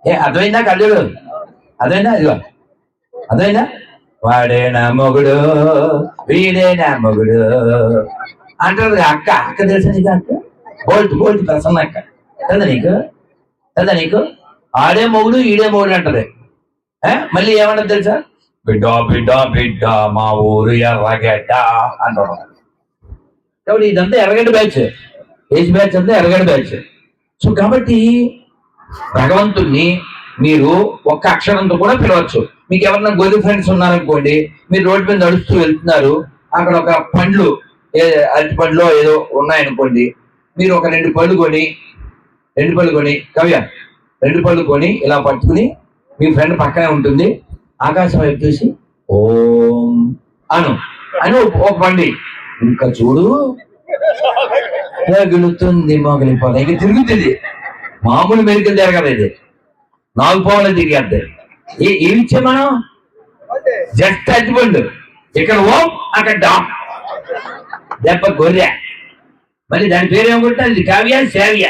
అర్థమైందా కళ్ళుడు? అర్థమైందా? ఇదిగో అర్థమైందా? వాడే నా మొగుడు, వీడే నా మొగుడు అంటారు అక్క. అక్క తెలుసా నీకు? అక్క బోల్ట్ ప్రసన్న అక్క తెలుదా నీకు? ఆడే మొగుడు ఈడే మొగుడు అంటది. మళ్ళీ ఏమంటది తెలుసా? బిడ్డ బిడ్డ బిడ్డ మా ఊరు ఎర్రగడ్డ అంటాడు. కాబట్టి ఇదంతా ఎర్రగడ్డ బ్యాచ్, ఏజ్ బ్యాచ్ అంతా ఎర్రగడ్డ బ్యాచ్. సో కాబట్టి భగవంతుణ్ణి మీరు ఒక్క అక్షరంతో కూడా పిలవచ్చు. మీకు ఎవరన్నా గొర్రె ఫ్రెండ్స్ ఉన్నారనుకోండి, మీరు రోడ్డు మీద నడుస్తూ వెళ్తున్నారు, అక్కడ ఒక పండ్లు అరటి పండ్లు ఏదో ఉన్నాయనుకోండి, మీరు ఒక రెండు పళ్ళు కొని కవ్య 2 పళ్ళు కొని ఇలా పట్టుకుని మీ ఫ్రెండ్ పక్కనే ఉంటుంది, ఆకాశం వైపు చూసి ఓం అని ఒక పండి ఇంకా చూడు గెలుతుంది మొగలిపోతా ఇంక తిరుగుతుంది. మామూలు మెరుకులు తిరగదు, ఇది 4 పావులు తిరిగేద్ది. ఏమిచ్చే మనం జస్ట్ అరటిపండు, ఇక్కడ ఓం అక్కడ డామ్ దెబ్బ గొర్రె. మళ్ళీ దాని పేరు ఏమనుకుంటా, అది కావ్య సేవ్య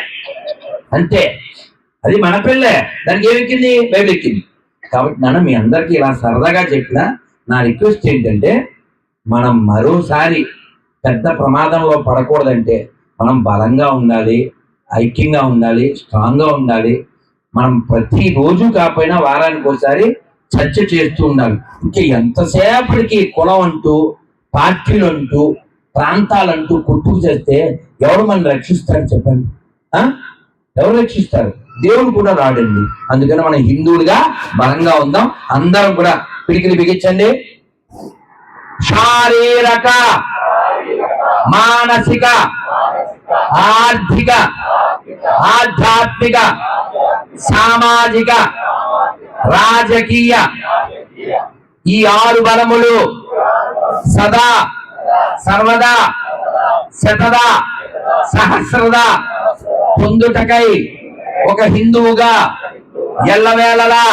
అంతే. అది మన పిల్లే, దానికి ఏమెక్కింది? బైబిల్ ఎక్కింది. కాబట్టి నాన్న మీ అందరికీ ఇలా సరదాగా చెప్పిన నా రిక్వెస్ట్ ఏంటంటే, మనం మరోసారి పెద్ద ప్రమాదంలో పడకూడదంటే మనం బలంగా ఉండాలి, ఐక్యంగా ఉండాలి, స్ట్రాంగ్గా ఉండాలి. మనం ప్రతిరోజు కాకపోయినా వారానికి ఒకసారి చర్చ చేస్తూ ఉండాలి. ఇంకా ఎంతసేపటికి కులం అంటూ, పార్టీలు అంటూ, ప్రాంతాలంటూ కొట్టుకు చేస్తే ఎవరు మనం రక్షిస్తారు చెప్పండి? ఎవరు రక్షిస్తారు? దేవుడు కూడా రాడండి. అందుకని మనం హిందువులుగా బలంగా ఉందాం. అందరం కూడా పిడికిలి బిగించండి. శారీరక, మానసిక, ఆర్థిక, ఆధ్యాత్మిక, సామాజిక, రాజకీయ ఈ 6 బలములు సదా సర్వదా శతదా సహస్రదా పొందుటకై ఒక హిందువుగా ఎల్లవేళలా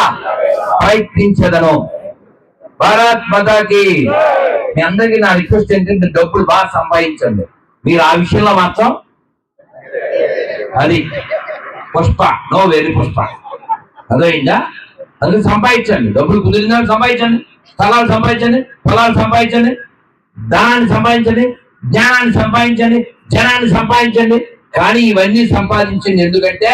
ప్రయత్నించదను. భారత్ మాతాకి. మీ అందరికీ నా రిక్వెస్ట్ ఏంటంటే డబ్బులు బాగా సంపాదించండి. మీరు ఆ విషయంలో మాత్రం అది పుష్ప నో వెరీ పుష్ప అదైందా? అందుకు సంపాదించండి, డబ్బులు కుదిరిందని సంపాదించండి, స్థలాలు సంపాదించండి, పొలాలు సంపాదించండి, ధనాన్ని సంపాదించండి, జ్ఞానాన్ని సంపాదించండి, జనాన్ని సంపాదించండి. కానీ ఇవన్నీ సంపాదించింది ఎందుకంటే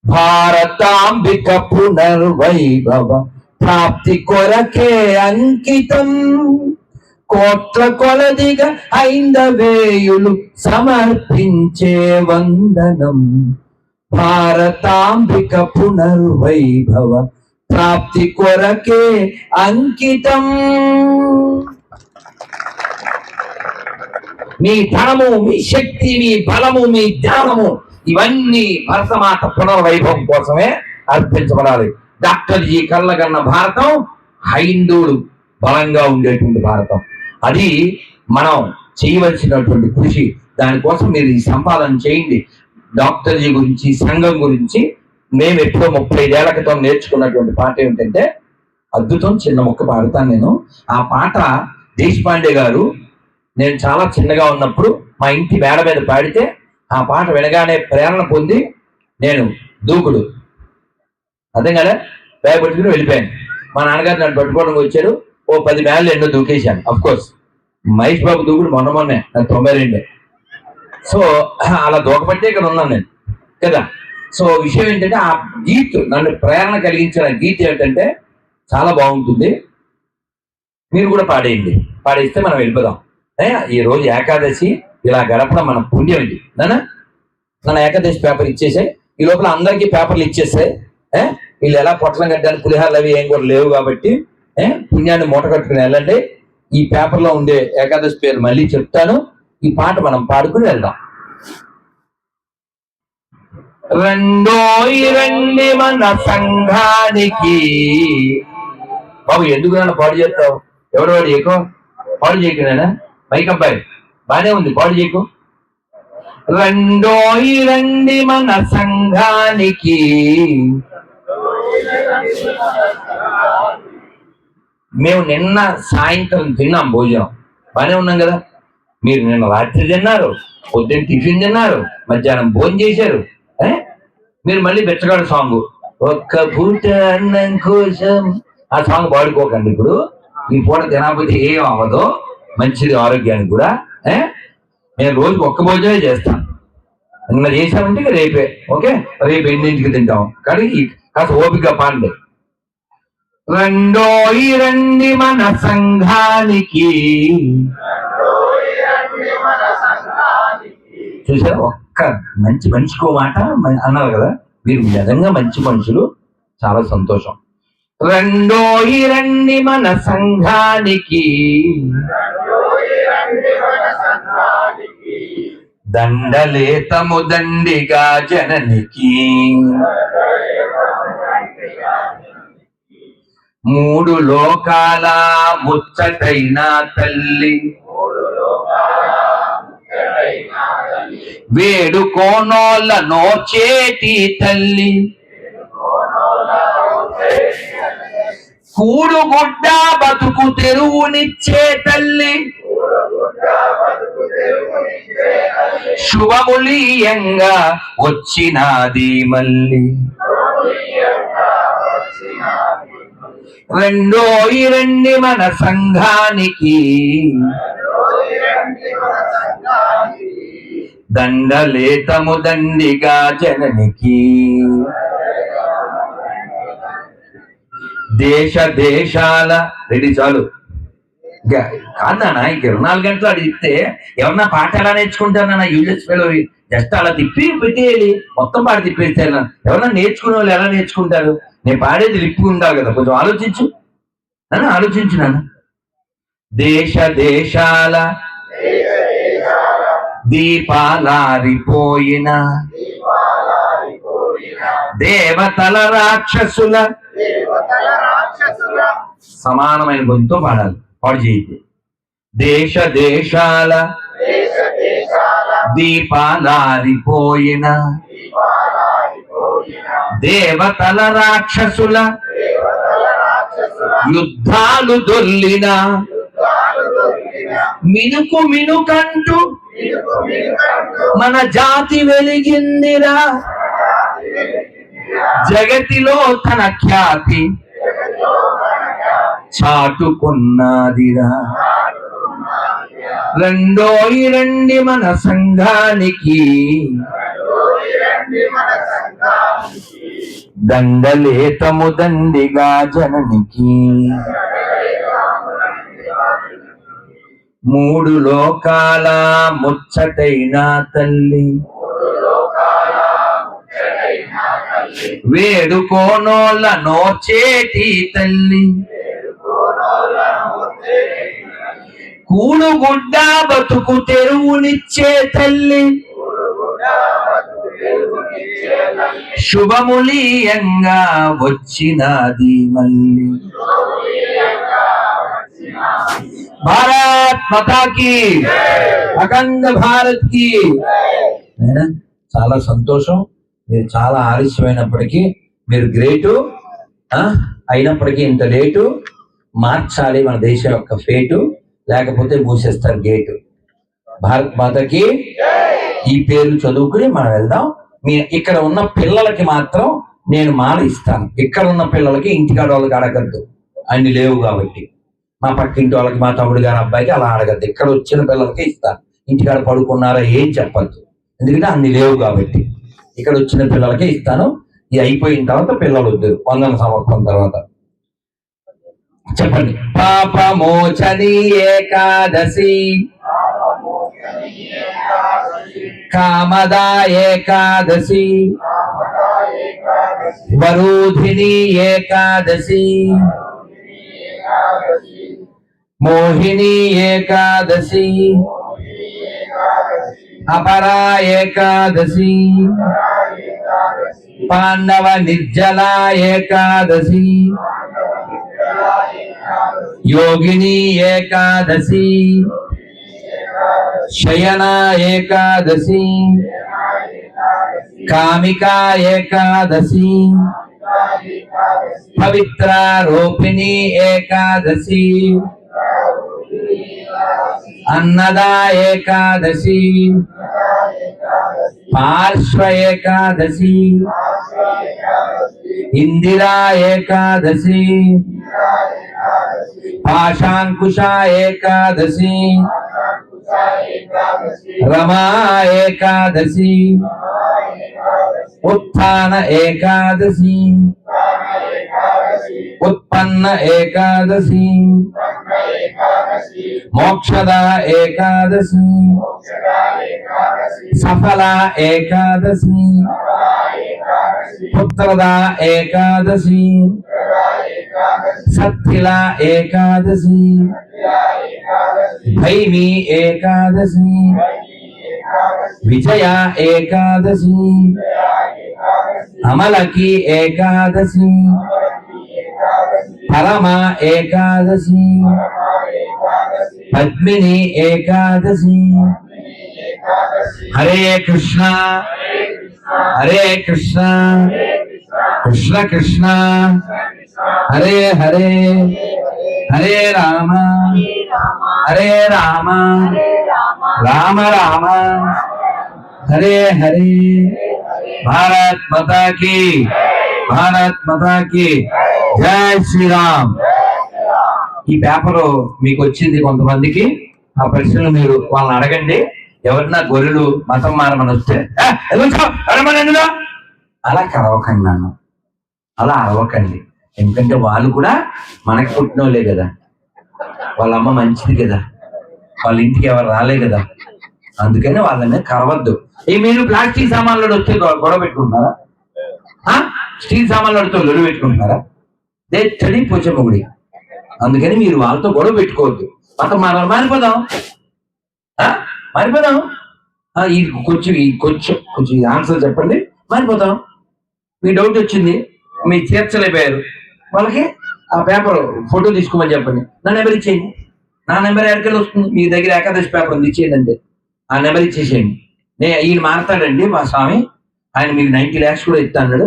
భారతాంబిక పునర్వైభవ ప్రాప్తి కొరకే అంకితం. కోట్ల కొలదిగా హైందవేయులు సమర్పించే వందనం. భారతాంబిక పునర్వైభవ ప్రాప్తి కొరకే అంకితం. మీ ధనము, మీ శక్తి, మీ బలము, మీ జ్ఞానము ఇవన్నీ భరతమాత పునర్వైభవం కోసమే అర్పించబడాలి. డాక్టర్ జీ కళ్ళగన్న భారతం హైందువులు బలంగా ఉండేటువంటి భారతం. అది మనం చేయవలసినటువంటి కృషి. దానికోసం మీరు ఈ సంపాదన చేయండి. డాక్టర్ జీ గురించి, సంఘం గురించి మేము ఎప్పుడో 35 ఏళ్ల క్రితం నేర్చుకున్నటువంటి పాట ఏమిటంటే అద్భుతం. చిన్న మొక్క పాడతాను నేను. ఆ పాట దేశపాండే గారు నేను చాలా చిన్నగా ఉన్నప్పుడు మా ఇంటి మేడ మీద పాడితే ఆ పాట వినగానే ప్రేరణ పొంది నేను దూకుడు అర్థం కదా బ్యాగ్ పట్టుకుని వెళ్ళిపోయాను. మా నాన్నగారు నన్ను పట్టుకోవడానికి వచ్చారు. ఓ 10 మేళ్ళు ఎన్నో దూకేశాను. అఫ్ కోర్స్ మహేష్ బాబు దూకుడు మొన్నే నాకు 92. సో అలా దూకబట్టే ఇక్కడ ఉన్నాను నేను కదా. సో విషయం ఏంటంటే ఆ గీత్ నన్ను ప్రేరణ కలిగించిన గీత్ ఏంటంటే చాలా బాగుంటుంది. మీరు కూడా పాడేయండి. పాడేస్తే మనం వెళ్ళిపోదాం. ఈ రోజు ఏకాదశి ఇలా గడపడం మన పుణ్యం ఇది. నన్ను ఏకాదశి పేపర్ ఇచ్చేసే ఈ లోపల అందరికీ పేపర్లు ఇచ్చేస్తే వీళ్ళు ఎలా పొట్లం కట్టడానికి పులిహార్లు అవి ఏం కూడా లేవు కాబట్టి పుణ్యాన్ని మూట కట్టుకుని వెళ్ళండి. ఈ పేపర్లో ఉండే ఏకాదశి పేరు మళ్ళీ చెప్తాను. ఈ పాట మనం పాడుకుని వెళ్దాం. రండి మన సంఘానికి. బాబు ఎందుకు నన్ను పాడు చేస్తావు? ఎవడు వాడు చేయకు, పాడు చేయకు. నేనా మైక్ అబ్బాయి బానే ఉంది, పాడు చేయకు. రండి మన సంఘానికి, మేము నిన్న సాయంత్రం తిన్నాం భోజనం, బానే ఉన్నాం కదా. మీరు నిన్న రాత్రి తిన్నారు, పొద్దున్న టిఫిన్ తిన్నారు, మధ్యాహ్నం భోజనం చేశారు. మీరు మళ్ళీ బెచ్చగాడు సాంగ్ ఒక్క పూట అన్నం కోసం. ఆ సాంగ్ పాడుకోకండి ఇప్పుడు. ఈ పూట తినకపోతే ఏం అవ్వదు, మంచిది ఆరోగ్యానికి కూడా. నేను రోజుకి ఒక్క భోజనే చేస్తాను. నిన్న చేసామంటే ఇక రేపే. ఓకే, రేపు ఎన్నింటికి తింటాం కానీ కాస్త ఓపిక పాండే. రెండోయి రండి మన సంఘానికి. చూసారా, ఒక్క మంచి మనిషికో మాట అన్నారు కదా. మీరు నిజంగా మంచి మనుషులు, చాలా సంతోషం. రెండోయి రండి మన సంఘానికి, దండలేతము దండిగా జననికి. మూడు లోకాల ముచ్చటైన తల్లి, వేడుకోనోళ్ళ నోచేటి తల్లి. కూడుగుడ్డ బతుకు తెరువునిచ్చే తల్లి, శుభములీయంగా వచ్చినాది మళ్ళీ. రెండోయి రండి మన సంఘానికి, దండలేతము దండిగా జననికి. దేశ దేశాల రెడీ చాలు కాదన్నా. ఇంక 24 గంటలు అది ఇస్తే ఎవరన్నా పాట ఎలా నేర్చుకుంటారన్నా? యూజెస్ ఫెలో జస్ట్ అలా తిప్పి పెట్టేయాలి, మొత్తం పాట తిప్పేస్తే ఎవరన్నా నేర్చుకునే వాళ్ళు ఎలా నేర్చుకుంటారు? నేను పాడేది లిప్పు ఉండాలి కదా, కొంచెం ఆలోచించు అని ఆలోచించు నాన్న. దేశ దేశాల దీపాలారిపోయిన, దేవతల రాక్షసుల సమానమైన గొంతు పాడాలి, పాడు చేయి. దేశ దేశాల దీపాలారిపోయిన, దేవతల రాక్షసుల యుద్ధాలు దొల్లిన, మినుకు మినుకంటూ మన జాతి వెలిగిందిరా, జగతిలో తన ఖ్యాతి చాటుకున్నదిరా. రెండోయి రండి మన సంఘానికి, దండలేతము దండిగా జననికి. మూడు లోకాల ముచ్చటైన తల్లి, వేడుకోనోళ్ళ నోచేటి తల్లి. కూడుగుడ్డ బతుకు తెరువునిచ్చే తల్లి, శుభములీయంగా వచ్చినది మళ్ళీ. భారత్ మాతాకి, అఖండ భారత్ కి. చాలా సంతోషం. మీరు చాలా ఆలస్యమైనప్పటికీ మీరు గ్రేటు. అయినప్పటికీ ఇంత లేటు మార్చాలి మన దేశం యొక్క ఫేటు, లేకపోతే మూసేస్తారు గేటు. భారత్ మాతకి. ఈ పేర్లు చదువుకుని మనం వెళ్దాం. ఇక్కడ ఉన్న పిల్లలకి మాత్రం నేను మాల ఇస్తాను. ఇక్కడ ఉన్న పిల్లలకి ఇంటికాడ వాళ్ళకి అడగద్దు, అన్ని లేవు కాబట్టి. మా పక్కింటి వాళ్ళకి, మా తమ్ముడు గారి అబ్బాయికి అలా అడగద్దు. ఇక్కడ వచ్చిన పిల్లలకి ఇస్తాను. ఇంటికాడ పడుకున్నారా ఏం చెప్పద్దు, ఎందుకంటే అన్ని లేవు కాబట్టి. ఇక్కడ వచ్చిన పిల్లలకే ఇస్తాను. ఇది అయిపోయిన తర్వాత పిల్లలు వద్దు, వందన సంవత్సరం తర్వాత. చెప్పండి. పాపమోచని ఏకాదశి, కామదా ఏకాదశి, వరూధిని ఏకాదశి, మోహిని ఏకాదశి, అపరా ఏకాదశి, పాండవ నిర్జల ఏకాదశి, యోగిని ఏకాదశి, శయన ఏకాదశి, కామికా ఏకాదశి, పవిత్ర రూపిణి ఏకాదశి, అన్నదా ఏకాదశి, పార్శ్వ ఏకాదశి, ఇందిరా ఏకాదశి, పాశాంకుశ ఏకాదశి, రమా ఏకాదశి, ఉత్థాన ఏకాదశి, ఉత్పన్న ఏకాదశి, మోక్షద ఏకాదశి, సఫల ఏకాదశి, పుత్రద ఏకాదశి, సత్తిల ఏకాదశి, భైమి ఏకాదశి, విజయ ఏకాదశి, అమలకి ఏకాదశి, పరమ ఏకాదశి, పద్మిని ఏకాదశి. హరే కృష్ణ హరే కృష్ణ కృష్ణ కృష్ణ హరే హరే, హరే రామ హరే రామ రామ రామ హరే హరే. భారత్ మాతా కీ, భారత్ మాతా కీ జై శ్రీరామ్. ఈ పేపరు మీకు వచ్చింది కొంతమందికి, ఆ ప్రశ్నలు మీరు వాళ్ళని అడగండి. ఎవరన్నా గొర్రెలు మతం మారమని వస్తే అలా కరవకండి, నన్ను అలా అరవకండి. ఎందుకంటే వాళ్ళు కూడా మనకి పుట్టినోళ్ళే కదా, వాళ్ళ అమ్మ మంచిది కదా, వాళ్ళ ఇంటికి ఎవరు రాలే కదా, అందుకని వాళ్ళని కరవద్దు. మీరు ప్లాస్టిక్ సామాన్లు వస్తే గొడవ పెట్టుకుంటున్నారా? స్టీల్ సామాన్లు వస్తే గొడవ పెట్టుకుంటున్నారా? చడి పోచమ్మగుడి. అందుకని మీరు వాళ్ళతో గొడవ పెట్టుకోవద్దు. మతం మారిపోదాం, మారిపోదాం. కొంచెం ఆన్సర్ చెప్పండి, మారిపోతాం. మీ డౌట్ వచ్చింది, మీరు తీర్చలేకపోయారు, వాళ్ళకి ఆ పేపర్ ఫోటో తీసుకోమని చెప్పండి, నా నెంబర్ ఇచ్చేయండి. నా నెంబర్ ఎక్కడికి వస్తుంది, మీ దగ్గర ఏకాదశి పేపర్ ఉంది, ఇచ్చేయండి అంతే. ఆ నెంబర్ ఇచ్చేసేయండి. ఈయన మారతాడండి మా స్వామి, ఆయన మీకు 90 lakhs కూడా ఇస్తా అన్నాడు,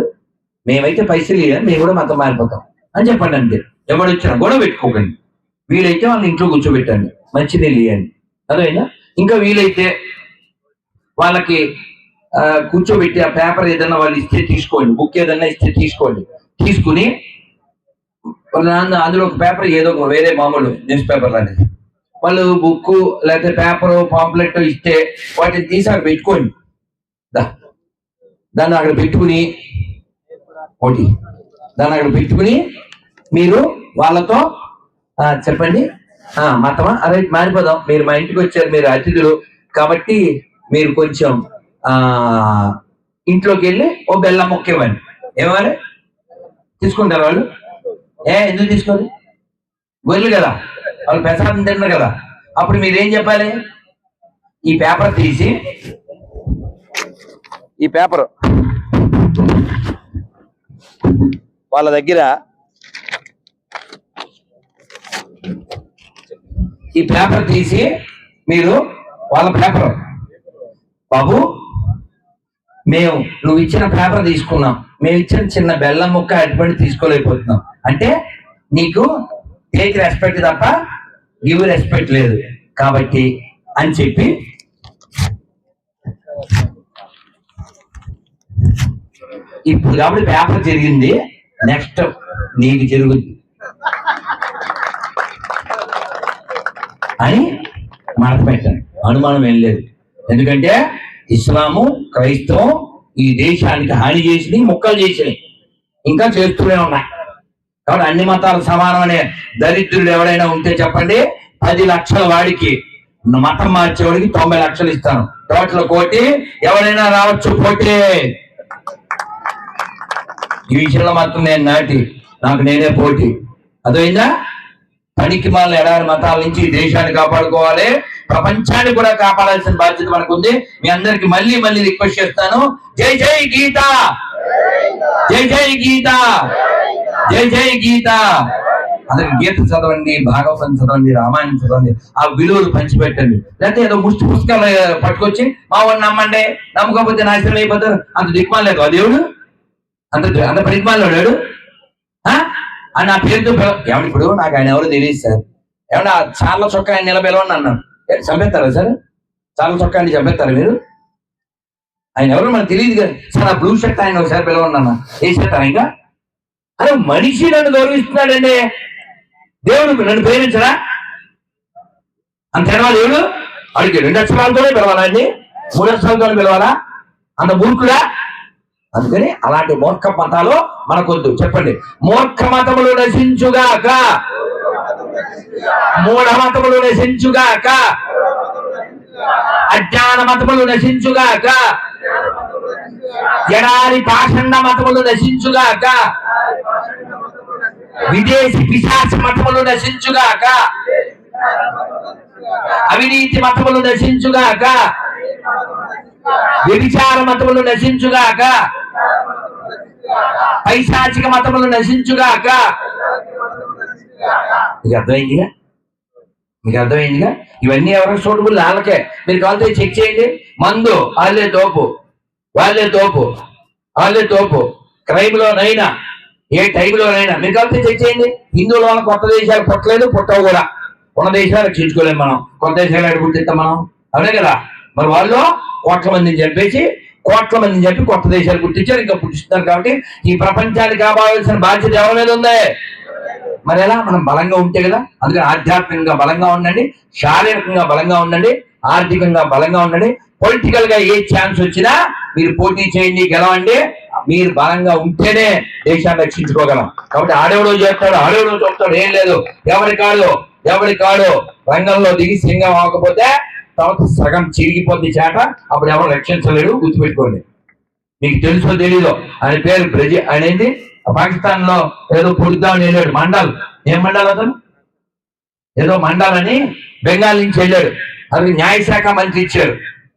మేమైతే పైసలు ఇవ్వాలి, మేము కూడా మతం మారిపోతాం అని చెప్పండి అంతే. ఎవడు వచ్చినా గొడవ పెట్టుకోకండి. వీలైతే వాళ్ళని ఇంట్లో కూర్చోబెట్టండి, మంచినీళ్ళు ఇవ్వండి, అదేనా. ఇంకా వీలైతే వాళ్ళకి కూర్చోబెట్టి ఆ పేపర్ ఏదైనా వాళ్ళు ఇస్తే తీసుకోండి, బుక్ ఏదైనా ఇస్తే తీసుకోండి. తీసుకుని అందులో ఒక పేపర్ ఏదో ఒక వేరే మామూలు న్యూస్ పేపర్ లాంటిది వాళ్ళు బుక్ లేకపోతే పేపర్ పాంప్లెట్ ఇస్తే వాటిని తీసి అక్కడ పెట్టుకోండి. దాన్ని అక్కడ పెట్టుకుని మీరు వాళ్ళతో చెప్పండి, మతమా అరే మారిపోదాం, మీరు మా ఇంటికి వచ్చారు, మీరు అతిథులు కాబట్టి మీరు కొంచెం ఇంట్లోకి వెళ్ళి ఓ బెల్లం ముక్క ఇవ్వండి. ఏమవ్వాలి? తీసుకుంటారు వాళ్ళు. ఎందుకు తీసుకోవాలి? గొర్రెలు కదా, వాళ్ళు ప్రసాదం తిన్నారు కదా. అప్పుడు మీరేం చెప్పాలి? ఈ పేపర్ తీసి, ఈ పేపర్ వాళ్ళ దగ్గర ఈ పేపర్ తీసి మీరు వాళ్ళ పేపర్, బాబు నువ్వు ఇచ్చిన పేపర్ తీసుకున్నాం, మేము ఇచ్చిన చిన్న బెల్లం ముక్క అటువంటి తీసుకోలేకపోతున్నాం అంటే నీకు టేక్ రెస్పెక్ట్ తప్ప గివ్ రెస్పెక్ట్ లేదు కాబట్టి అని చెప్పి ఇప్పుడు కాబట్టి పేపర్ జరిగింది, నెక్స్ట్ నీకు జరుగుద్ది అని మడత పెట్టండి. అనుమానం ఏం లేదు. ఎందుకంటే ఇస్లాము క్రైస్తవం ఈ దేశానికి హాని చేసినాయి, ముక్కలు చేసినాయి, ఇంకా చేస్తూనే ఉన్నాయి. కాబట్టి అన్ని మతాలు సమానం అనే దరిద్రుడు ఎవరైనా ఉంటే చెప్పండి, 10 లక్షల వాడికి మతం మార్చేవాడికి 90 లక్షలు ఇస్తాను. టోటల్ కోటి, ఎవరైనా రావచ్చు పోటీ. ఈ విషయంలో మాత్రం నేను నాకు నేనే పోటీ. అదైందా? పనికి మాల ఎడారి మతాల నుంచి ఈ దేశాన్ని కాపాడుకోవాలి, ప్రపంచాన్ని కూడా కాపాడాల్సిన బాధ్యత మనకు ఉంది. మీ అందరికి మళ్ళీ రిక్వెస్ట్ చేస్తాను, జై జై గీత, జై జై గీత, జై జై గీత. అందరికి గీత చదవండి, భాగవతం చదవండి, రామాయణం చదవండి, ఆ విలువలు పంచిపెట్టండి. లేకపోతే ఏదో ముష్టి పుస్తకాలు పట్టుకొచ్చి మా వాడిని నమ్మండి, నమ్మకపోతే నాశనం అయిపోతారు. అంత దిక్మాలేదు ఆ దేవుడు, అంత పరిమాణంలో లేడు. నా పేరుతో ఇప్పుడు నాకు ఆయన ఎవరు తెలియదు సార్, ఏమన్నా చార్ల చొక్కా ఆయన నిలబెలవని అన్నాను. చంపేస్తారా సార్? చార్ల చొక్కా అని చంపేస్తారా మీరు? ఆయన ఎవరో మనకు తెలియదు కదా సార్. ఆ బ్లూ షర్ట్ ఆయన ఒకసారి పిలవన్నా వేసేస్తాను. ఇంకా అరే మనిషి నన్ను గౌరవిస్తున్నాడండి, దేవుడు నన్ను ప్రేమించరా? అంత తెలవాలి దేవుడు? అడిగి 2 అక్షరాలతోనే పిలవాలా అండి? 3 అక్షరాలతోనే పిలవాలా? అంత మూర్ఖుడా? అందుకని అలాంటి మూర్ఖ మతాలు మనకొద్దు. చెప్పండి, మూర్ఖ మతములు నశించుగాక, మూఢ మతములు నశించుగాక, అజ్ఞాన మతములు నశించుగాక, ఎడారి పాషండ మతములు నశించుగాక, విదేశీ పిశాచ మతములు నశించుగాక, అవినీతి మతములు నశించుగాక, వ్యభిచార మతములు నశించుగాక, పైశాచిక మతములు నశించుగాక. మీకు అర్థమైందిగా? మీకు అర్థమైందిగా? ఇవన్నీ ఎవరికి సూటబుల్? వాళ్ళకే. మీరు కావాలంటే చెక్ చేయండి. మందు వాళ్ళే తోపు, వాళ్ళే తోపు, వాళ్ళే తోపు. క్రైమ్ లోనైనా ఏ టైంలోనైనా మీరు కావాలంటే చెక్ చేయండి. హిందువుల వల్ల కొత్త దేశాలు పుట్టలేదు, పుట్టవు కూడా. ఉన్న దేశాలు రక్షించుకోలేము మనం. కొత్త దేశాలు అడుగుతిస్తాం మనం, అవునే కదా? మరి వాళ్ళు కోట్ల మందిని చంపేసి కొత్త దేశాలు పుట్టించారు, ఇంకా పుట్టిస్తున్నారు. కాబట్టి ఈ ప్రపంచానికి కావాల్సిన బాధ్యత ఎవరి మీద ఉంది? మరి ఎలా? మనం బలంగా ఉంటే కదా. అందుకని ఆధ్యాత్మికంగా బలంగా ఉండండి, శారీరకంగా బలంగా ఉండండి, ఆర్థికంగా బలంగా ఉండండి. పొలిటికల్ గా ఏ ఛాన్స్ వచ్చినా మీరు పోటీ చేయండి, గెలవండి. మీరు బలంగా ఉంటేనే దేశాన్ని రక్షించుకోగలం. కాబట్టి ఆడెవడో చేస్తాడు, ఆడెవడో చెప్తాడు, ఏం లేదు. ఎవరి కాడు రంగంలో దిగి సింగం అవ్వకపోతే తర్వాత సగం చిరిగిపోద్ది చేట. అప్పుడు ఎవరు రక్షించలేడు, గుర్తుపెట్టుకోండి. మీకు తెలుసో తెలీదో ఆయన పేరు ఆయన ఏంటి? పాకిస్తాన్ లో ఏదో పుడుద్దామని వెళ్ళాడు. మండల్, ఏం మండల్ అతను? ఏదో మండల్ అని బెంగాల్ నుంచి వెళ్ళాడు. అది న్యాయశాఖ మంత్రి ఇచ్చారు.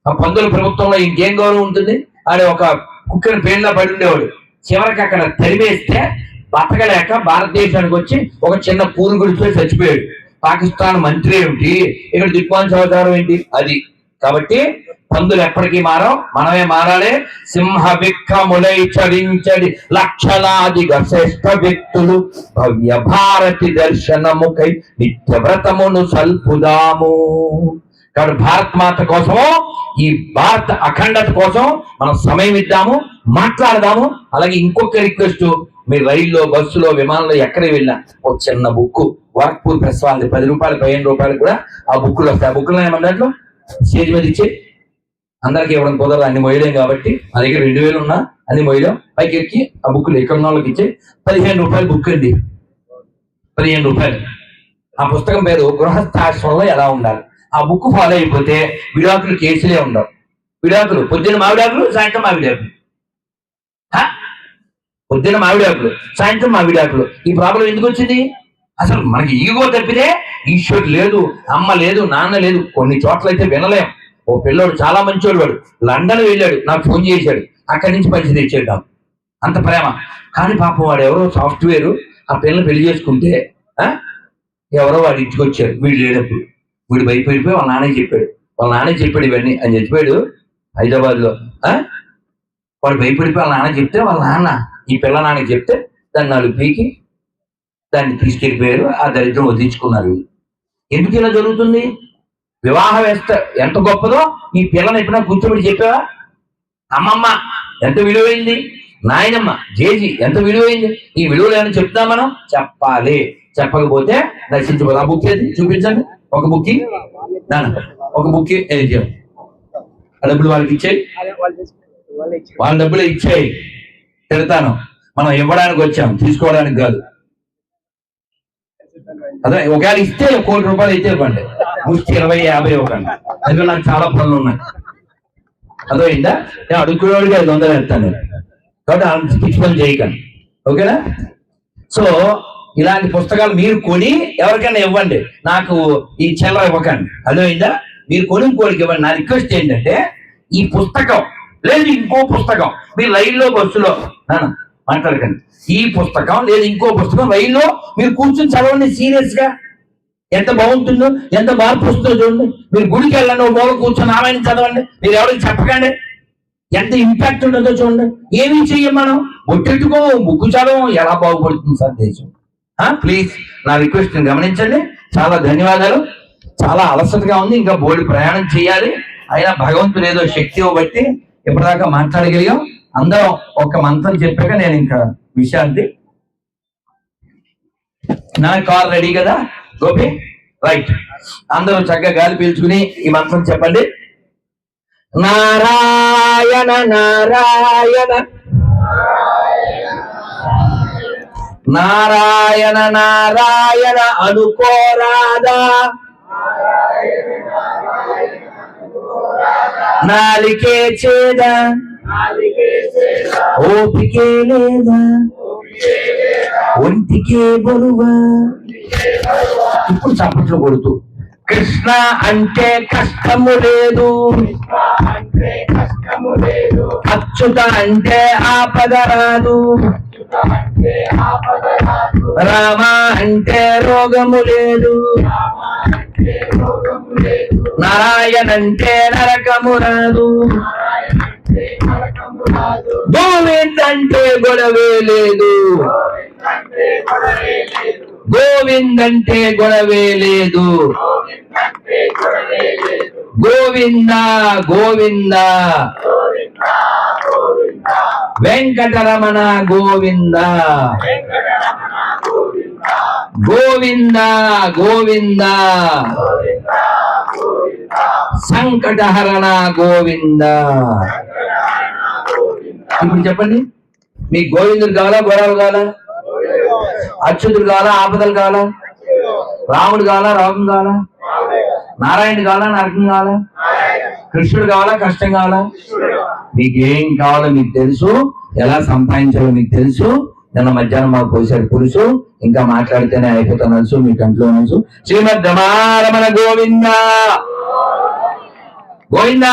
ఆ పందుల ప్రభుత్వంలో ఇంకేం గౌరవం ఉంటుంది? ఆడ ఒక కుక్కని పేరులో పడి ఉండేవాడు. చివరికి అక్కడ తరివేస్తే బతకలేక భారతదేశానికి వచ్చి ఒక చిన్న పూలు గుడితో చచ్చిపోయాడు. పాకిస్తాన్ మంత్రి ఏమిటి, ఇక్కడ దిగ్వాంశ అవతారం ఏంటి? అది. కాబట్టి పందులు ఎప్పటికీ మారవు, మనమే మారాలి. సింహ విక్రములై చరించడి లక్షలాదిగా శ్రేష్ఠ వ్యక్తులు భవ్య భారతి దర్శనముకై నిత్య వ్రతమును సల్పుదాము. కాబట్టి భారత్ మాత కోసము, ఈ భారత అఖండత కోసం మనం సమయం ఇద్దాము, మాట్లాడదాము. అలాగే ఇంకొక రిక్వెస్ట్, మీరు రైల్లో, బస్సులో, విమానంలో ఎక్కడ వెళ్ళినా ఒక చిన్న బుక్ వర్క్పూర్ ప్రెస్ వాళ్ళది 10 రూపాయలు, 15 రూపాయలు కూడా ఆ బుక్కులు వస్తాయి. ఆ బుక్కులు ఏమన్నట్లు స్టేజ్ మీద ఇచ్చే అందరికి ఇవ్వడం కుదరదు, అన్ని మొయ్యలేం. కాబట్టి మా దగ్గర 2000 ఉన్నా అన్ని మొయ్యలేం. పైకి ఎక్కి ఆ బుక్కులు ఎక్కడ వాళ్ళకి ఇచ్చే 15 రూపాయలు బుక్ అండి, 15 రూపాయలు. ఆ పుస్తకం పేరు గృహస్థాశ్రమంలో ఎలా ఉండాలి. ఆ బుక్ ఫాలో అయిపోతే విడాకులు కేసులే ఉండవు. విడాకులు పొద్దున్న మావిడాకులు, సాయంత్రం మావిడాకులు, పొద్దున్న మావిడాకులు, సాయంత్రం మావిడాకులు. ఈ ప్రాబ్లం ఎందుకు వచ్చింది? అసలు మనకి ఈగో తప్పితే ఈశ్వరుడు లేదు, అమ్మ లేదు, నాన్న లేదు. కొన్ని చోట్ల అయితే వినలేం. ఓ పిల్లోడు చాలా మంచోడు, వాడు లండన్ వెళ్ళాడు, నాకు ఫోన్ చేశాడు, అక్కడి నుంచి మంచి తెచ్చేద్దాం, అంత ప్రేమ. కానీ పాపం వాడు ఎవరో సాఫ్ట్వేర్ ఆ పిల్లని పెళ్లి చేసుకుంటే ఎవరో వాడు ఇంటికి వచ్చారు, వీడు లేనప్పుడు. వీడు భయపడిపోయి వాళ్ళ నాన్నకి చెప్పాడు ఇవన్నీ అని చెప్పాడు హైదరాబాద్ లో. వాడు భయపడిపోయి వాళ్ళ నాన్న చెప్తే, వాళ్ళ నాన్న ఈ పిల్ల నాన్నకి చెప్తే దాన్ని 4 పీకి దాన్ని తీసుకెళ్ళిపోయారు. ఆ దరిద్రం వదిలించుకున్నారు. ఎందుకు ఇలా జరుగుతుంది? వివాహ వ్యవస్థ ఎంత గొప్పదో ఈ పిల్లని ఎప్పుడైనా కూర్చోబెట్టి చెప్పావా? అమ్మమ్మ ఎంత విలువైంది, నాయనమ్మ జేజీ ఎంత విలువైంది. ఈ విలువలు ఏమైనా చెప్తా మనం? చెప్పాలి. చెప్పకపోతే నశించిపోదు. ఆ బుక్ ఏది చూపించండి. ఒక బుక్కి ఒక బుక్కి ఆ డబ్బులు వాళ్ళకి ఇచ్చేయి, వాళ్ళ డబ్బులు ఇచ్చేయి. తిడతాను, మనం ఇవ్వడానికి వచ్చాం, తీసుకోవడానికి కాదు. అదే ఒకవేళ ఇస్తే 1 కోటి రూపాయలు అయితే ఇవ్వండి, ముష్టి 20, 50 ఇవ్వకండి. అందులో నాకు చాలా పనులు ఉన్నాయి. అదైందా? నేను అడుగుకునేవాడికి 500 ఇస్తాను. కాబట్టి అంత పిచ్చి పని చేయకండి, ఓకేనా? సో ఇలాంటి పుస్తకాలు మీరు కొని ఎవరికైనా ఇవ్వండి, నాకు ఈ చిల్లర ఇవ్వకండి. అదైందా? మీరు కొని ఇంకోటికి ఇవ్వండి. నా రిక్వెస్ట్ ఏంటంటే, ఈ పుస్తకం లేదు ఇంకో పుస్తకం మీరు రైల్లో, బస్సులో మాట్లాడకండి. ఈ పుస్తకం లేదు ఇంకో పుస్తకం రైల్లో మీరు కూర్చొని చదవండి సీరియస్ గా. ఎంత బాగుంటుందో, ఎంత మార్పు వస్తుందో చూడండి. మీరు గుడికి వెళ్ళండి, ఒక మూల కూర్చొని రామాయణం చదవండి, మీరు ఎవరికి చెప్పకండి. ఎంత ఇంపాక్ట్ ఉంటుందో చూడండి. ఏమీ చెయ్యం మనం, ఒట్టెట్టుకో, బుక్కు చదవం, ఎలా బాగుపడుతుంది సార్ దేశం. ప్లీజ్ నా రిక్వెస్ట్ గమనించండి. చాలా ధన్యవాదాలు. చాలా అలసటగా ఉంది, ఇంకా బోర్డు ప్రయాణం చేయాలి. అయినా భగవంతుడు ఏదో శక్తి బట్టి ఇప్పటిదాకా మాట్లాడగలిగాం. అందరం ఒక మంత్రం చెప్పాక నేను ఇంకా విషయాన్ని నా కార్ రెడీ కదా గోపి? రైట్, అందరూ చక్కగా గాలి పీల్చుకుని ఈ మంత్రం చెప్పండి. నారాయణ నారాయణ నారాయణ నారాయణ అనుకోరాదా, నాలికే చేద ఓపికే లేదా, ఒంటికే బరువా. ఇప్పుడు చప్పట్లు కొడుతూ కృష్ణ అంటే కష్టము లేదు, అచ్యుత అంటే ఆపద రాదు, రామ అంటే రోగము లేదు, నారాయణ అంటే నరకము రాదు, గోవింద్ అంటే గొడవే లేదు, గోవింద్ అంటే గొడవే లేదు, గోవింద గోవింద వెంకటరమణ గోవింద, గోవింద గోవింద సంకటహరణ గోవింద. ఇప్పుడు చెప్పండి, మీకు గోవిందుడు కావాలా, గొడవలు కావాలా, అచ్యుతుడు కావాలా, ఆపదలు కావాలా, రాముడు కావాలా, రోగం కావాలా, నారాయణుడు కావాలా, నరకం కావాలా, కృష్ణుడు కావాలా, కష్టం కావాలా? మీకేం కావాలో మీకు తెలుసు, ఎలా సంపాదించాలో మీకు తెలుసు. నిన్న మధ్యాహ్నం మాకు పోసారు పులుసు, ఇంకా మాట్లాడితేనే అయిపోతాను తెలుసు, మీ కంట్లో తెలుసు. శ్రీమద్ రమారమణ Govinda Govinda,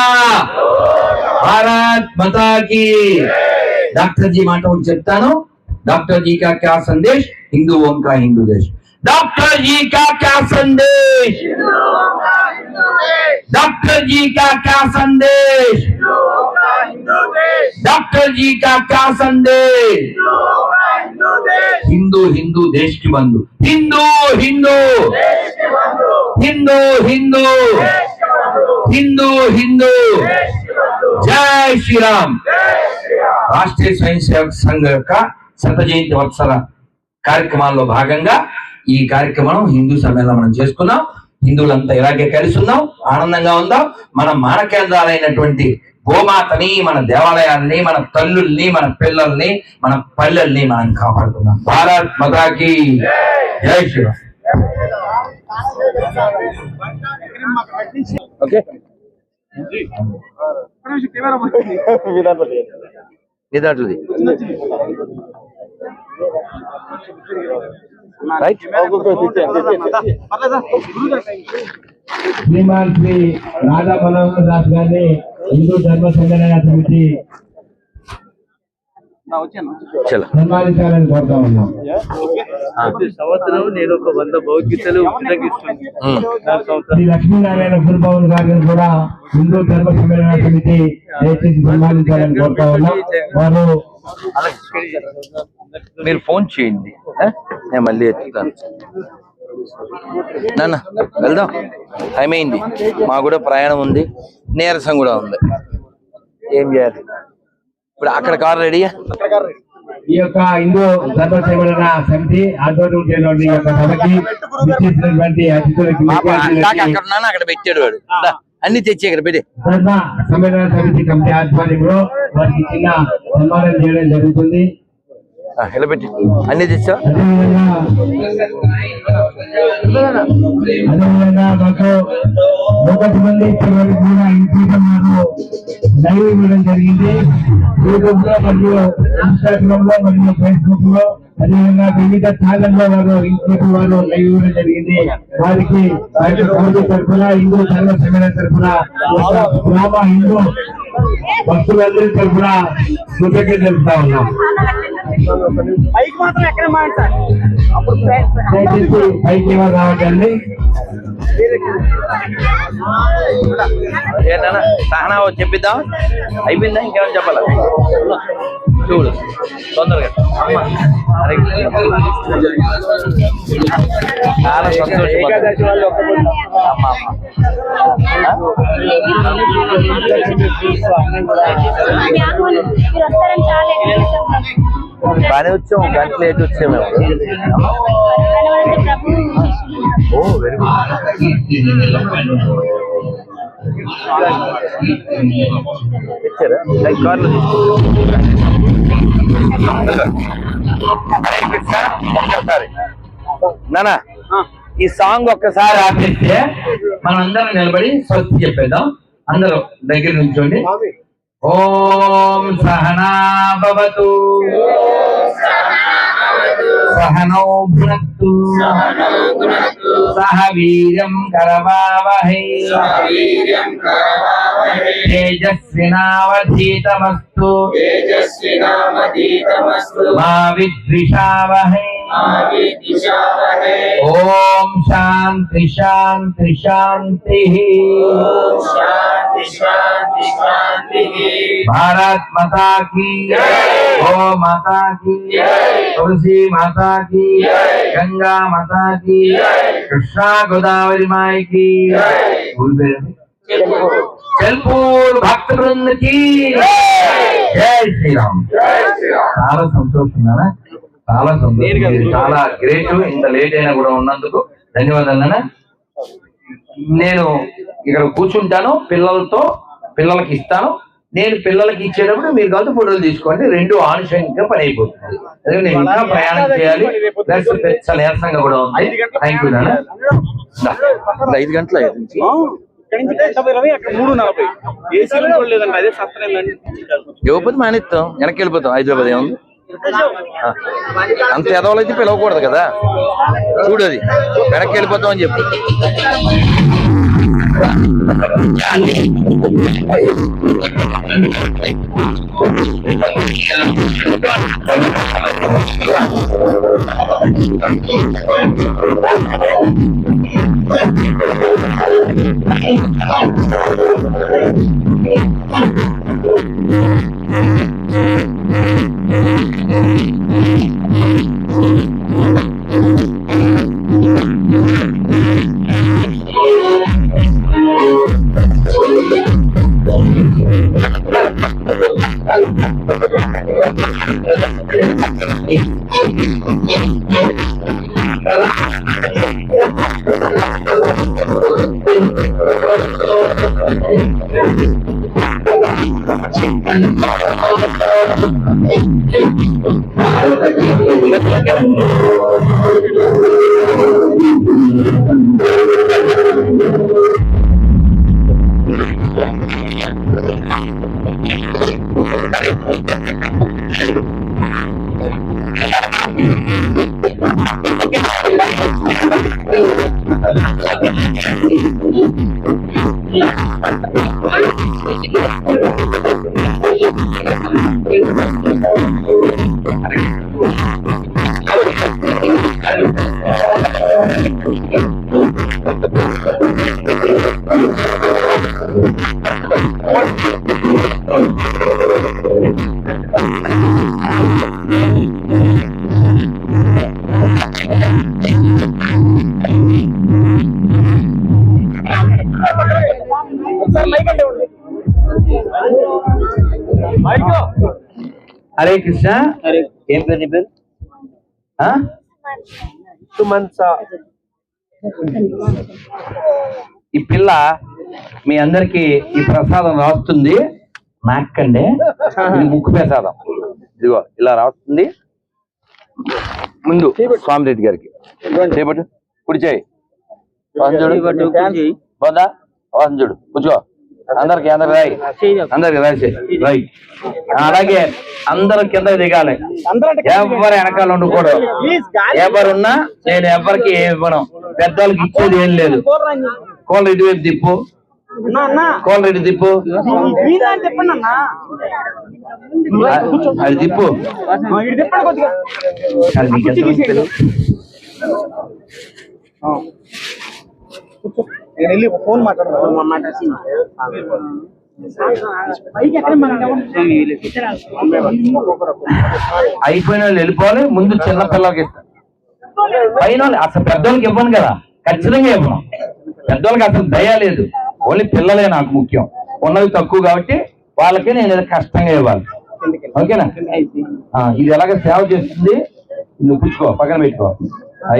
Bharat Mata key. Doctor G మాట ఒకటి చెప్తాను. डॉक्टर जी का क्या संदेश, हिंदुओं का हिंदू देश. डॉक्टर जी का क्या संदेश, डॉक्टर जी का क्या संदेश, डॉक्टर जी का क्या संदेश. हिंदू हिंदू देश की बंधु, हिंदू हिंदू हिंदू हिंदू हिंदू हिंदू. जय श्री राम. राष्ट्रीय स्वयं सेवक संघ का శత జయంతి వత్సర కార్యక్రమాల్లో భాగంగా ఈ కార్యక్రమం హిందూ సమ్మేళనం మనం చేసుకున్నాం. హిందువులంతా ఇలాగే కలిసి ఉన్నాం, ఆనందంగా ఉందాం. మన మాన కేంద్రాలైనటువంటి గోమాతని, మన దేవాలయాల్ని, మన తల్లుల్ని, మన పిల్లల్ని, మన పల్లెల్ని మనం కాపాడుకుందాం. భారత్ మాతా కీ జై శ్రీరామ్. ఓకే, ఇదాట్లది రైట్. శ్రీమాన్ శ్రీ రాధా మనోహర్ దాస్ గారిని హిందూ ధర్మ సంఘటన సమితి సన్మానించాలని కోరుతా ఉన్నాం. ప్రతి సంవత్సరం నేను ఒక 100 భగవద్గీతలు శ్రీ లక్ష్మీనారాయణ గురుభవన్ గారిని కూడా హిందూ ధర్మ సమ్మేళన సమితి దయచేసి సన్మానించాలని కోరుతా ఉన్నాం. వారు మీరు ఫోన్ చేయండి, నేను మళ్ళీ ఎత్తుతాను. నాన్న వెళ్దాం, టైం అయింది, మాకు కూడా ప్రయాణం ఉంది, నీరసం కూడా ఉంది. ఏం చేయాలి ఇప్పుడు? అక్కడ కారు రెడీయా? ఈ యొక్క హిందూ ధర్మ సమ్మేళన సమితి ఆధ్వర్యంలో ఈ యొక్క సభకి విచ్చేసినటువంటి అతిథులకి అక్కడ పెట్టాడు వాడు, అన్ని తెచ్చి ఇక్కడ పెట్టి. ధర్మ సమ్మేళన సమితి కమిటీ ఆధ్వర్యంలో వారికి చిన్న సన్మానం చేయడం జరుగుతుంది. ఇలా పెట్టి అన్ని తెచ్చా. అదేవిధంగా మాకు 1 మంది చివరికి కూడా లైవ్ ఇవ్వడం జరిగింది. యూట్యూబ్ లో మరియు ఇన్స్టాగ్రామ్ లో మరియు ఫేస్బుక్ లో, అదేవిధంగా వివిధ ఛానల్లో వారు లైవ్ ఇవ్వడం జరిగింది. వారికి తరఫున హిందూ ధర్మ సమ్మేళన తరఫున గ్రామ హిందూ భక్తులందరి తరఫున కృతజ్ఞతలు తెలుపుతా ఉన్నాం. దయచేసి పైకి ఎవరు రావద్దండి. ఏంటన్నా సహనా చెప్పిద్దాం, అయిపోయిందా? ఇంకేమైనా చెప్పాలా? చూడు తొందరగా చాలా సంతోషం బాగానే వచ్చాము గంట లేట్ వచ్చాము మేము ఓ వెరీ గుడ్ తెచ్చారా కార్లో ఒక్కసారి నానా ఈ సాంగ్ ఒక్కసారి ఆపిస్తే మనం అందరం నిలబడి స్వస్తి చెప్పేద్దాం. అందరూ దగ్గర నుంచోండి. ఓం సహనా భవతు సహనౌ భునక్తు సహ వీర్యం కరవావహై తేజస్వినావధీతమస్తు మా విద్విషావహై. ఓం శాంతి శాంతి శాంతి. भारत माता की गो माता की तुलसी माता की गंगा माता की कृष्णा गोदावरी माई की चलपूर भक्त वृंद की जय श्री राम. చాలా సంతోషం నాన్న, చాలా సంతోషం. చాలా గ్రేట్. ఇంత లేట్ అయినా కూడా ఉన్నందుకు ధన్యవాదాలు నాన్న. నేను ఇక్కడ కూర్చుంటాను, పిల్లలకి ఇస్తాను. నేను పిల్లలకి ఇచ్చేటప్పుడు మీరు కలిసి ఫోటోలు తీసుకోండి. రెండు ఆనుషంగా పని అయిపోతుంది. అదే నేను ఇంకా ప్రయాణం చేయాలి, ప్లస్ చాలా నీరసంగా కూడా ఉంది. థ్యాంక్ యూ నాన్న. 5 గంటల యువపతి మానేస్తాం, వెనక్కి వెళ్ళిపోతాం. హైదరాబాద్ ఏముంది అంత ఎదవలైతే పిలవకూడదు కదా. చూడు అది వెనక్కి వెళ్ళిపోతాం అని చెప్పు. హరే కృష్ణ. ఏం పేరు నీ పేరు? ఈ పిల్ల మీ అందరికి ఈ ప్రసాదం రాస్తుంది. నాకండి ముక్కు ప్రసాదం ఇదిగో ఇలా రాస్తుంది. ముందు స్వామిరెడ్డి గారికి చేపట్టు, కుడి చేయి పోదా, చూడు కూర్చో. అందరికి రాయి, అందరికి రాసి రాయి. అలాగే అందరూ కింద దిగాలి. ఎవరు వెనకాల ఉండకూడదు. ఎవరున్నా నేను ఎవరికి ఏమి ఇవ్వను. పెద్దవాళ్ళకి ఇచ్చేది ఏం లేదు. కోళ్ళు ఇటువైపు తిప్పు, కోళ్ళు ఇటు తిప్పు, అది తిప్పు. ఫోన్ మాట్లాడుతున్నా. అయిపోయిన వాళ్ళు వెళ్ళిపోవాలి, ముందు చిన్న పిల్లలకి ఇస్తాను. పైన వాళ్ళు అసలు పెద్దోళ్ళకి ఇవ్వను కదా, ఖచ్చితంగా ఇవ్వను. పెద్దోళ్ళకి అసలు దయ లేదు, ఓన్లీ పిల్లలే నాకు ముఖ్యం. ఉన్నవి తక్కువ కాబట్టి వాళ్ళకి నేను ఏదో కష్టంగా ఇవ్వాలి. ఓకేనా? ఇది ఎలాగ సేవ చేస్తుంది, నువ్వు పుచ్చుకో, పక్కన పెట్టుకో.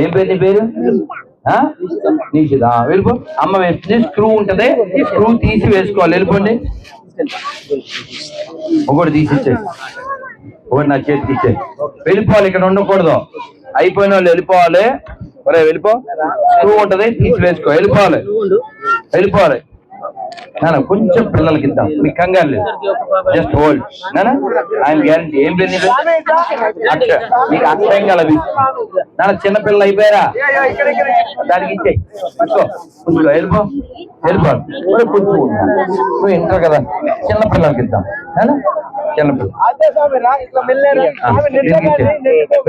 ఏం పేరు నీ పేరు? నీషిదా. వెళ్ళిపో. అమ్మ వేస్తుంది, స్క్రూ ఉంటది, స్క్రూ తీసి వేసుకోవాలి. వెళ్ళిపోండి. ఒకటి తీసి ఇచ్చేయి, ఒకటి నా చేతికి ఇచ్చేయి. వెళ్ళిపోవాలి, ఇక్కడ ఉండకూడదు. అయిపోయిన వాళ్ళు వెళ్ళిపోవాలి. ఒరే వెళ్ళిపో, స్క్రూ ఉంటది, తీసి వేసుకో. వెళ్ళిపోవాలి, వెళ్ళిపోవాలి. నాన్న కొంచెం పిల్లలకి ఇద్దాం, మీకు కంగారు లేదు, జస్ట్ హోల్డ్. నాన్న ఆయన గ్యారంటీ. ఏం పేరు నీ పేరు? అక్ష. నీకు అక్షయం కలవి. నాన్న చిన్న పిల్లలు అయిపోయారా? దానికి ఇచ్చేయి, కూర్చో కూర్చో. వెళ్ళిపో, వెళ్ళిపోవాలి. కూర్చో, నువ్వు ఇంటర్ కదా, చిన్న పిల్లలకి ఇద్దాం. నాన్న చిన్న పిల్లలు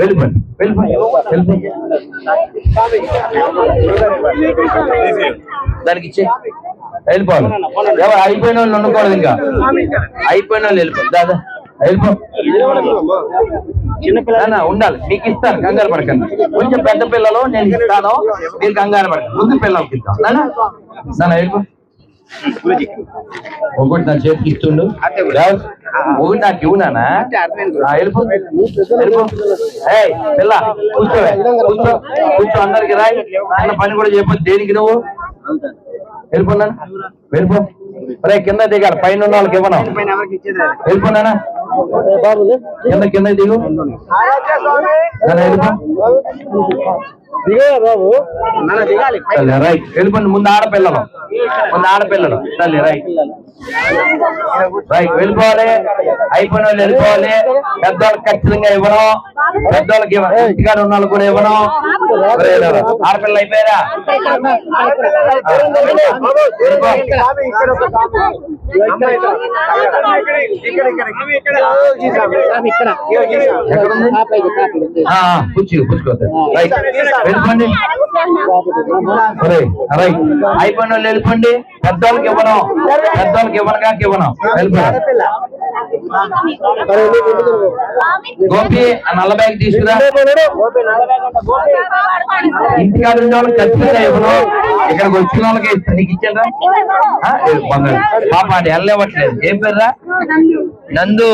వెళ్ళిపోండి, వెళ్ళిపోండి, వెళ్ళిపోండి. దానికి ఇచ్చే వెళ్ళిపోవాలి. ఎవరు అయిపోయిన వాళ్ళు ఉండకూడదు, ఇంకా అయిపోయిన వాళ్ళు వెళ్ళిపో. దాదా వెళ్ళిపో. ఉండాలి, మీకు ఇస్తాను, కంగారు పడకండి. కొంచెం పెద్ద పిల్లలు నేను ఇస్తాను, మీరు కంగారు పడకండి. ముందు పిల్లలకి ఇస్తాను. నాన్న వెళ్ళిపో. ఒకటి నా చేతికి ఇస్తుండు, ఒకటి నాకు ఇవ్వు నాన్న. వెళ్ళిపో, వెళ్ళిపో. ఏయ్ పిల్ల కూర్చోవే, కూర్చో, కూర్చో. అందరికి రాయి. అన్న పని కూడా చేయకపోతే దేనికి నువ్వు? వెళ్ళిపోన్నాను, వెళ్ళిపో. అరే కింద దిగాలి, పైన ఉన్న వాళ్ళకి ఇవ్వను. వెళ్ళిపోన్నానా? కింద కింద దిగు. రైట్. వెళ్ళిపోండి. ముందు ఆడపిల్లలు, ముందు ఆడపిల్లలు. తల్లి రైట్, రైట్. వెళ్ళిపోవాలి. అయిపోయిన వాళ్ళు వెళ్ళిపోవాలి. పెద్దవాళ్ళకి ఖచ్చితంగా ఇవ్వను, పెద్దవాళ్ళకి ఇవ్వను. ఇంటికాడ ఉన్న వాళ్ళకి కూడా ఇవ్వను. ఆడపిల్లలు అయిపోయారా? పుచ్చుకోండి. రైట్. వెళ్ళిపోండి. రైట్. అయిపోయిన వాళ్ళు వెళ్ళిపోండి. పెద్దవాళ్ళకి ఇవ్వను, పెద్దవాళ్ళకి ఇవ్వను కాక ఇవ్వను. వెళ్ళిపోయారు. గోపి ఆ నల్ల బ్యాగ్ తీసుకురా. ఇంటికాడ ఉన్న వాళ్ళకి ఖచ్చితంగా ఇవ్వను, ఇక్కడికి వచ్చిన వాళ్ళకి ఇస్తాను. నీకు ఇచ్చారా? పాప అది వెళ్ళనివ్వట్లేదు. ఏం పేర్రా? నందు.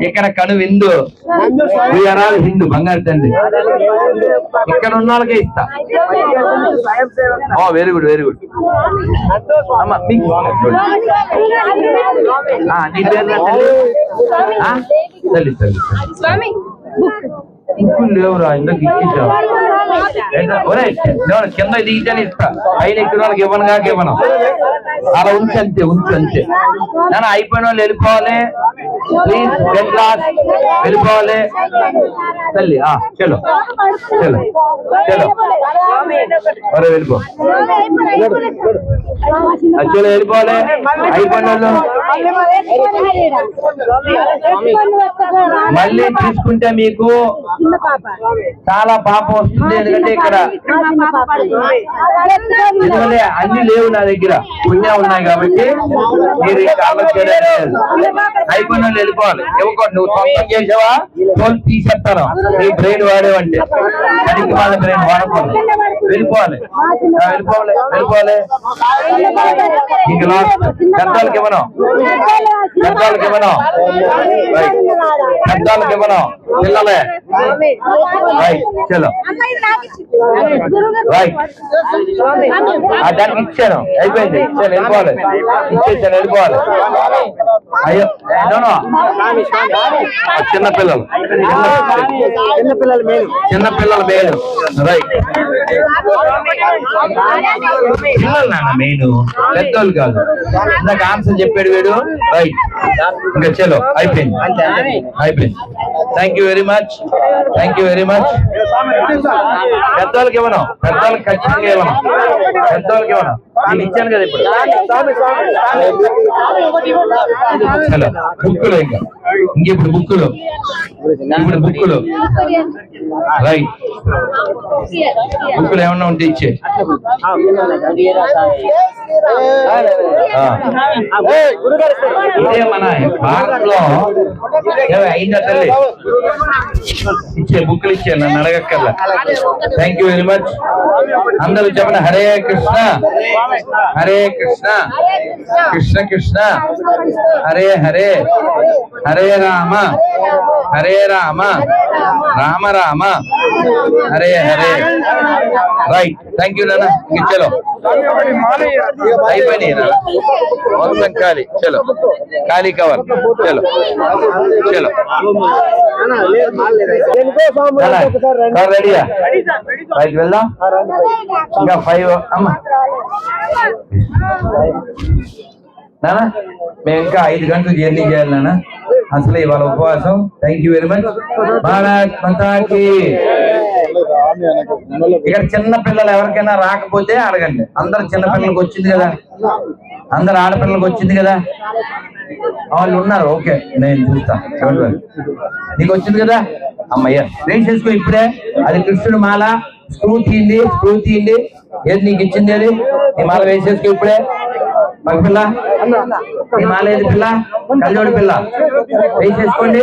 ఇక్కడ కను విందు, హిందూ బంగారు తండ్రి. ఇక్కడ ఉన్న వాళ్ళకే ఇస్తా. Very good, very good. అమ్మా నీ పేరు తల్లి, తల్లి ఇంకులు లేవురా, ఇందుకు ఇచ్చేసావు. కింద దిగితేనే ఇస్తా, పైన ఎక్కిన వాళ్ళకి ఇవ్వను కాక ఇవ్వను. అలా ఉంచి అంతే, ఉంచి అంతే. నేను అయిపోయిన వాళ్ళు వెళ్ళిపోవాలి. Please get lost. వెళ్ళిపోవాలి తల్లి. చలో చలో చలో. అరే వెళ్ళిపో. చలో వెళ్ళిపోవాలి. అయిపోయిన వాళ్ళు మళ్ళీ తీసుకుంటే మీకు చాలా పాపం వస్తుంది. ఎందుకంటే ఇక్కడ ఎందుకంటే అన్ని లేవు నా దగ్గర, పుణ్యం ఉన్నాయి కాబట్టి మీరు అయిపోయిన వాళ్ళు వెళ్ళిపోవాలి. ఇవ్వకూడదు. నువ్వు సొంతం చేసావా తోలు తీసేస్తాను. నీ బ్రెయిన్ వాడేవంటే పనికి వాళ్ళ బ్రెయిన్ వాడకూడదు. వెళ్ళిపోవాలి, వెళ్ళిపోవాలి, వెళ్ళిపోవాలి. ఇంక లాస్ట్. పెద్దవాళ్ళకి ఇవ్వను, పెద్దవాళ్ళకి ఇవ్వను, పెద్దవాళ్ళకి ఇవ్వను. పిల్లలే. రైట్. చలో రైట్. దానికి ఇచ్చాను, అయిపోయింది. ఇచ్చాను, వెళ్ళిపోవాలి. ఇచ్చేసాను, వెళ్ళిపోవాలి. అయ్యో చిన్న పిల్లలు, చిన్న పిల్లలు మేలు. రైట్. పిల్లలు నాన్న మెయిన్, పెద్దోళ్ళు కాదు. ఇందాక ఆన్సర్ చెప్పాడు వీడు. రైట్. ఇంకా చలో అయిపోయింది, అయిపోయింది. Thank you very much, thank you very much. పెద్దవాళ్ళకి ఇవ్వను, పెద్దవాళ్ళకి ఖచ్చితంగా ఇవ్వను, పెద్దవాళ్ళకి ఇవ్వను. నేను ఇచ్చాను కదా ఇప్పుడు. చలో బుక్కులు ఇంకా ఇంకెప్పుడు బుక్కులు రైట్ బుక్కులు ఏమన్నా ఉంటే ఇచ్చే ఇదే మన భారత్ లో అయిందా తల్లి ఇచ్చే బుక్కులు ఇచ్చే నన్ను అడగక్కర్లా. Thank you very much. అందరూ చెప్పండి Hare Krishna Hare Krishna Krishna Krishna Hare Hare Hare Rama Rama Rama Hare Hare. Right thank you నాన్న. ఇంక చలో అయిపోయినాయి నాన్న మొత్తం ఖాళీ. చలో ఖాళీ కవర్. చలో చలో కవర్ రెడీయా? రైట్ వెళ్దాం. ఇంకా 5 అమ్మా నానా మేము ఇంకా 5 గంటలు జర్నీ చేయాలి నాన్న. అసలు ఇవాళ ఉపవాసం. Thank you very much. Bharat మాతాకి. ఇక్కడ చిన్న పిల్లలు ఎవరికైనా రాకపోతే అడగండి. అందరు చిన్న పిల్లలకు వచ్చింది కదా, అందరు ఆడపిల్లలకు వచ్చింది కదా, వాళ్ళు ఉన్నారు. ఓకే నేను చూస్తాను. నీకు వచ్చింది కదా అమ్మయ్య రేస్ చేసుకో ఇప్పుడే. అది కృష్ణుడు మాల. స్క్రూ తీయండి. ఏది నీకు ఇచ్చింది అది నీ మాల వేసేసుకో ఇప్పుడే. మగ పిల్ల నీ మాల ఏది పిల్ల? కళ్ళజోడి పిల్ల వేసేసుకోండి.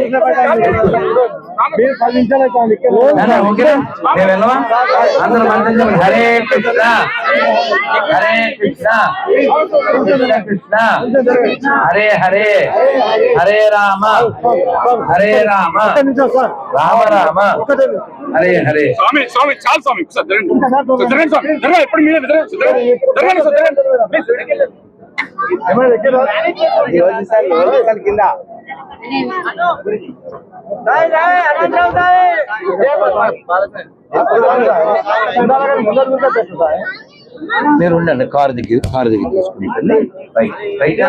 ఓకేనా? మేము వెళ్ళవా? అందరూ మంత్రం హరే కృష్ణ హరే కృష్ణ కృష్ణ కృష్ణ హరే హరే హరే రామ రామ రామ హరే హరే. స్వామి స్వామి చాలు స్వామి స్వామి ఎప్పుడు మీరే కింద మీరు ఉండండి. కారు దగ్గర తీసుకుంటుంది. Right right